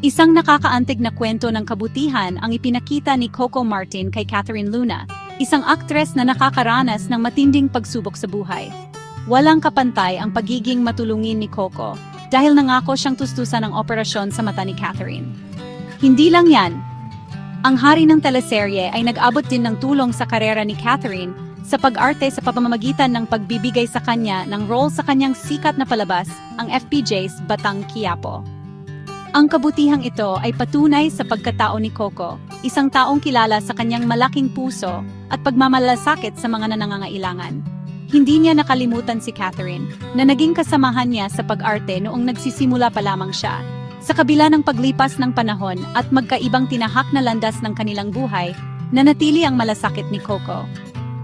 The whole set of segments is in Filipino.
Isang nakakaantig na kwento ng kabutihan ang ipinakita ni Coco Martin kay Catherine Luna, isang aktres na nakakaranas ng matinding pagsubok sa buhay. Walang kapantay ang pagiging matulungin ni Coco dahil nangako siyang tustusan ng operasyon sa mata ni Catherine. Hindi lang yan. Ang hari ng teleserye ay nag-abot din ng tulong sa karera ni Catherine sa pag-arte sa pamamagitan ng pagbibigay sa kanya ng role sa kanyang sikat na palabas, ang FPJ's Batang Quiapo. Ang kabutihang ito ay patunay sa pagkatao ni Coco, isang taong kilala sa kanyang malaking puso at pagmamalasakit sa mga nangangailangan. Hindi niya nakalimutan si Catherine, na naging kasamahan niya sa pag-arte noong nagsisimula pa lamang siya. Sa kabila ng paglipas ng panahon at magkaibang tinahak na landas ng kanilang buhay, nanatili ang malasakit ni Coco.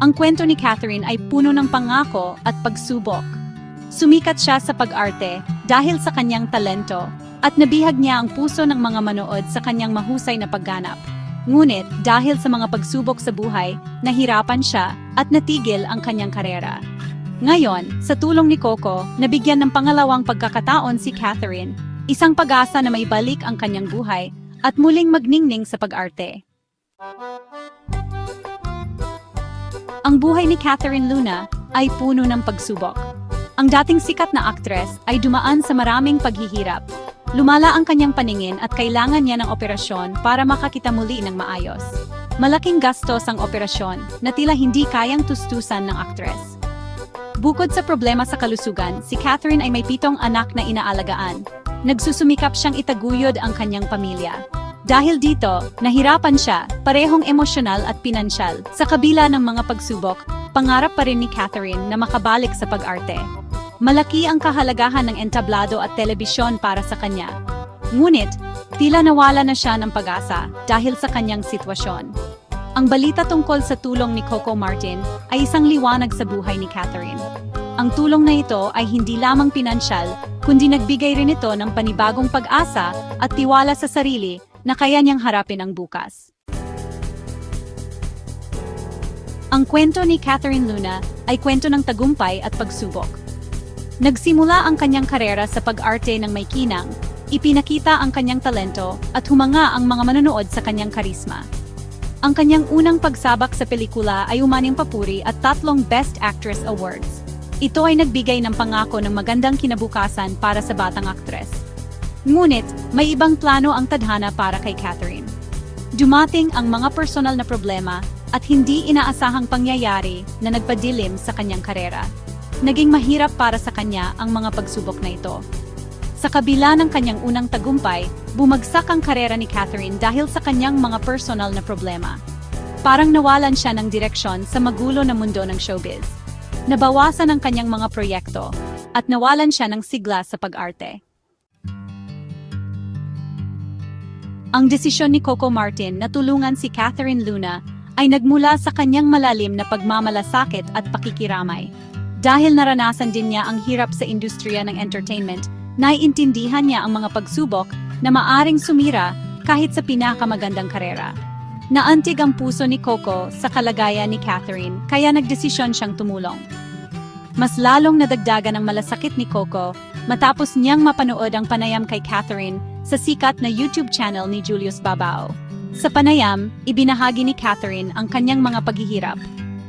Ang kwento ni Catherine ay puno ng pangako at pagsubok. Sumikat siya sa pag-arte dahil sa kanyang talento, at nabihag niya ang puso ng mga manood sa kanyang mahusay na pagganap. Ngunit dahil sa mga pagsubok sa buhay, nahirapan siya at natigil ang kanyang karera. Ngayon, sa tulong ni Coco, nabigyan ng pangalawang pagkakataon si Catherine, isang pag-asa na may balik ang kanyang buhay at muling magningning sa pag-arte. Ang buhay ni Catherine Luna ay puno ng pagsubok. Ang dating sikat na aktres ay dumaan sa maraming paghihirap. Lumala ang kanyang paningin at kailangan niya ng operasyon para makakita muli ng maayos. Malaking gastos ang operasyon na tila hindi kayang tustusan ng aktres. Bukod sa problema sa kalusugan, si Catherine ay may 7 anak na inaalagaan. Nagsusumikap siyang itaguyod ang kanyang pamilya. Dahil dito, nahirapan siya, parehong emosyonal at pinansyal. Sa kabila ng mga pagsubok, pangarap pa rin ni Catherine na makabalik sa pag-arte. Malaki ang kahalagahan ng entablado at telebisyon para sa kanya. Ngunit, tila nawala na siya ng pag-asa dahil sa kanyang sitwasyon. Ang balita tungkol sa tulong ni Coco Martin ay isang liwanag sa buhay ni Catherine. Ang tulong na ito ay hindi lamang pinansyal, kundi nagbigay rin ito ng panibagong pag-asa at tiwala sa sarili na kaya niyang harapin ang bukas. Ang kwento ni Catherine Luna ay kwento ng tagumpay at pagsubok. Nagsimula ang kanyang karera sa pag-arte ng may kinang, ipinakita ang kanyang talento at humanga ang mga manonood sa kanyang karisma. Ang kanyang unang pagsabak sa pelikula ay umaning papuri at 3 Best Actress Awards. Ito ay nagbigay ng pangako ng magandang kinabukasan para sa batang aktres. Ngunit, may ibang plano ang tadhana para kay Catherine. Dumating ang mga personal na problema at hindi inaasahang pangyayari na nagpadilim sa kanyang karera. Naging mahirap para sa kanya ang mga pagsubok na ito. Sa kabila ng kanyang unang tagumpay, bumagsak ang karera ni Catherine dahil sa kanyang mga personal na problema. Parang nawalan siya ng direksyon sa magulo na mundo ng showbiz. Nabawasan ang kanyang mga proyekto, at nawalan siya ng sigla sa pag-arte. Ang desisyon ni Coco Martin na tulungan si Catherine Luna ay nagmula sa kanyang malalim na pagmamalasakit at pakikiramay. Dahil naranasan din niya ang hirap sa industriya ng entertainment, naiintindihan niya ang mga pagsubok na maaring sumira kahit sa pinakamagandang karera. Naantig ang puso ni Coco sa kalagayan ni Catherine, kaya nagdesisyon siyang tumulong. Mas lalong nadagdagan ang malasakit ni Coco matapos niyang mapanood ang panayam kay Catherine sa sikat na YouTube channel ni Julius Babao. Sa panayam, ibinahagi ni Catherine ang kanyang mga paghihirap.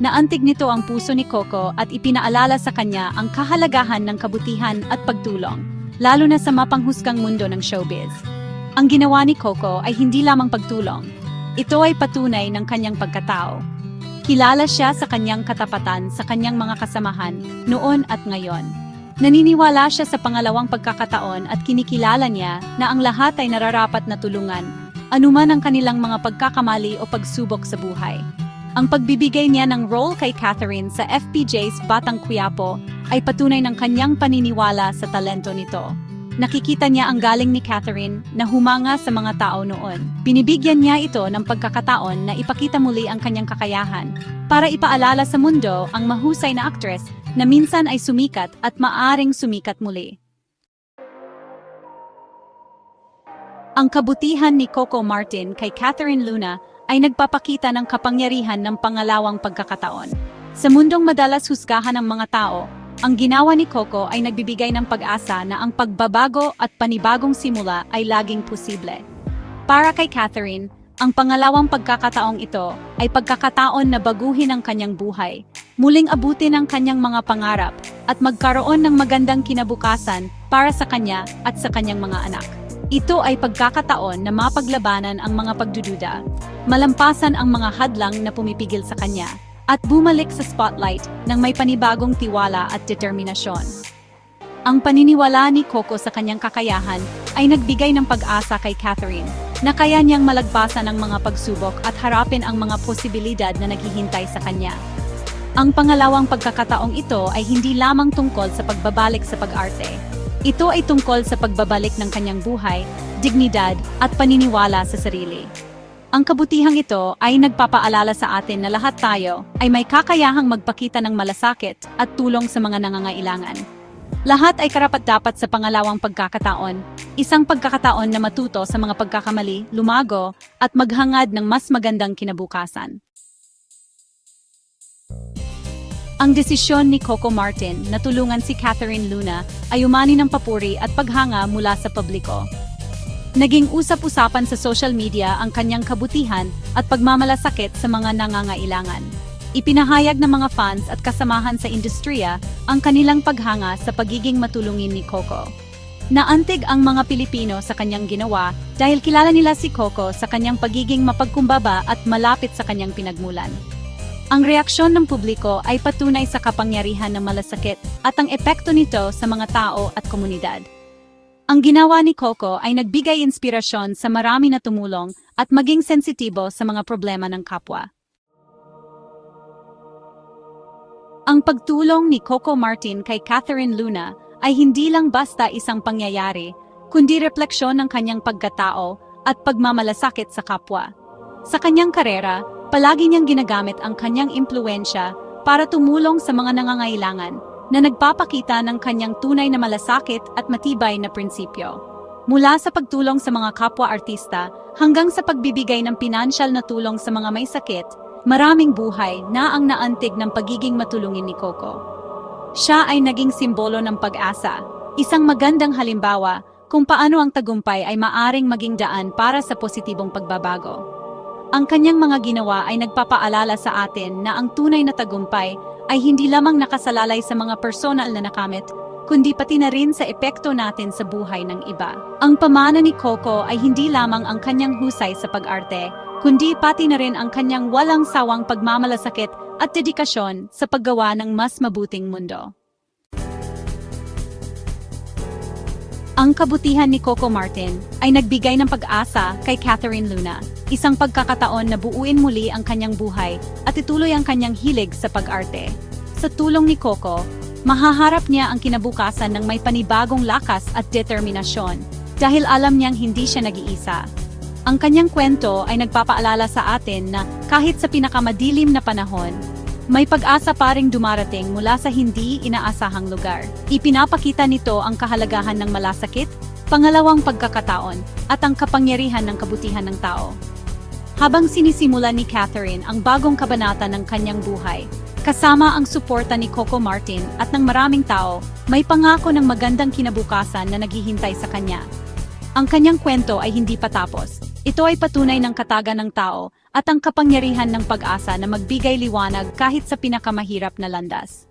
Naantig nito ang puso ni Coco at ipinaalala sa kanya ang kahalagahan ng kabutihan at pagtulong, lalo na sa mapanghusgang mundo ng showbiz. Ang ginawa ni Coco ay hindi lamang pagtulong. Ito ay patunay ng kanyang pagkatao. Kilala siya sa kanyang katapatan sa kanyang mga kasamahan noon at ngayon. Naniniwala siya sa pangalawang pagkakataon at kinikilala niya na ang lahat ay nararapat na tulungan, anuman ang kanilang mga pagkakamali o pagsubok sa buhay. Ang pagbibigay niya ng role kay Catherine sa FPJ's Batang Quiapo ay patunay ng kanyang paniniwala sa talento nito. Nakikita niya ang galing ni Catherine na humanga sa mga tao noon. Binibigyan niya ito ng pagkakataon na ipakita muli ang kanyang kakayahan para ipaalala sa mundo ang mahusay na aktres na minsan ay sumikat at maaring sumikat muli. Ang kabutihan ni Coco Martin kay Catherine Luna ay nagpapakita ng kapangyarihan ng pangalawang pagkakataon. Sa mundong madalas husgahan ng mga tao, Ang ginawa ni Coco ay nagbibigay ng pag-asa na ang pagbabago at panibagong simula ay laging posible. Para kay Catherine, ang pangalawang pagkakataong ito ay pagkakataon na baguhin ang kanyang buhay, muling abutin ang kanyang mga pangarap, at magkaroon ng magandang kinabukasan para sa kanya at sa kanyang mga anak. Ito ay pagkakataon na mapaglabanan ang mga pagdududa, malampasan ang mga hadlang na pumipigil sa kanya, at bumalik sa spotlight ng may panibagong tiwala at determinasyon. Ang paniniwala ni Coco sa kanyang kakayahan ay nagbigay ng pag-asa kay Catherine na kaya niyang malagpasan ang mga pagsubok at harapin ang mga posibilidad na naghihintay sa kanya. Ang pangalawang pagkakataong ito ay hindi lamang tungkol sa pagbabalik sa pag-arte. Ito ay tungkol sa pagbabalik ng kanyang buhay, dignidad at paniniwala sa sarili. Ang kabutihang ito ay nagpapaalala sa atin na lahat tayo ay may kakayahang magpakita ng malasakit at tulong sa mga nangangailangan. Lahat ay karapat-dapat sa pangalawang pagkakataon, isang pagkakataon na matuto sa mga pagkakamali, lumago, at maghangad ng mas magandang kinabukasan. Ang desisyon ni Coco Martin na tulungan si Catherine Luna ay umani ng papuri at paghanga mula sa publiko. Naging usap-usapan sa social media ang kanyang kabutihan at pagmamalasakit sa mga nangangailangan. Ipinahayag ng mga fans at kasamahan sa industriya ang kanilang paghanga sa pagiging matulungin ni Coco. Naantig ang mga Pilipino sa kanyang ginawa dahil kilala nila si Coco sa kanyang pagiging mapagkumbaba at malapit sa kanyang pinagmulan. Ang reaksyon ng publiko ay patunay sa kapangyarihan ng malasakit at ang epekto nito sa mga tao at komunidad. Ang ginawa ni Coco ay nagbigay inspirasyon sa marami na tumulong at maging sensitibo sa mga problema ng kapwa. Ang pagtulong ni Coco Martin kay Catherine Luna ay hindi lang basta isang pangyayari, kundi refleksyon ng kanyang pagkatao at pagmamalasakit sa kapwa. Sa kanyang karera, palagi niyang ginagamit ang kanyang impluwensya para tumulong sa mga nangangailangan na nagpapakita ng kanyang tunay na malasakit at matibay na prinsipyo. Mula sa pagtulong sa mga kapwa-artista hanggang sa pagbibigay ng pinansyal na tulong sa mga may sakit, maraming buhay na ang naantig ng pagiging matulungin ni Coco. Siya ay naging simbolo ng pag-asa, isang magandang halimbawa kung paano ang tagumpay ay maaring maging daan para sa positibong pagbabago. Ang kanyang mga ginawa ay nagpapaalala sa atin na ang tunay na tagumpay ay hindi lamang nakasalalay sa mga personal na nakamit, kundi pati na rin sa epekto natin sa buhay ng iba. Ang pamana ni Coco ay hindi lamang ang kanyang husay sa pag-arte, kundi pati na rin ang kanyang walang sawang pagmamalasakit at dedikasyon sa paggawa ng mas mabuting mundo. Ang kabutihan ni Coco Martin ay nagbigay ng pag-asa kay Catherine Luna, isang pagkakataon na buuin muli ang kanyang buhay at ituloy ang kanyang hilig sa pag-arte. Sa tulong ni Coco, mahaharap niya ang kinabukasan ng may panibagong lakas at determinasyon dahil alam niyang hindi siya nag-iisa. Ang kanyang kwento ay nagpapaalala sa atin na kahit sa pinakamadilim na panahon, may pag-asa pa ring dumarating mula sa hindi inaasahang lugar. Ipinapakita nito ang kahalagahan ng malasakit, pangalawang pagkakataon, at ang kapangyarihan ng kabutihan ng tao. Habang sinisimula ni Catherine ang bagong kabanata ng kanyang buhay, kasama ang suporta ni Coco Martin at ng maraming tao, may pangako ng magandang kinabukasan na naghihintay sa kanya. Ang kanyang kwento ay hindi patapos. Ito ay patunay ng katagan ng tao at ang kapangyarihan ng pag-asa na magbigay liwanag kahit sa pinakamahirap na landas.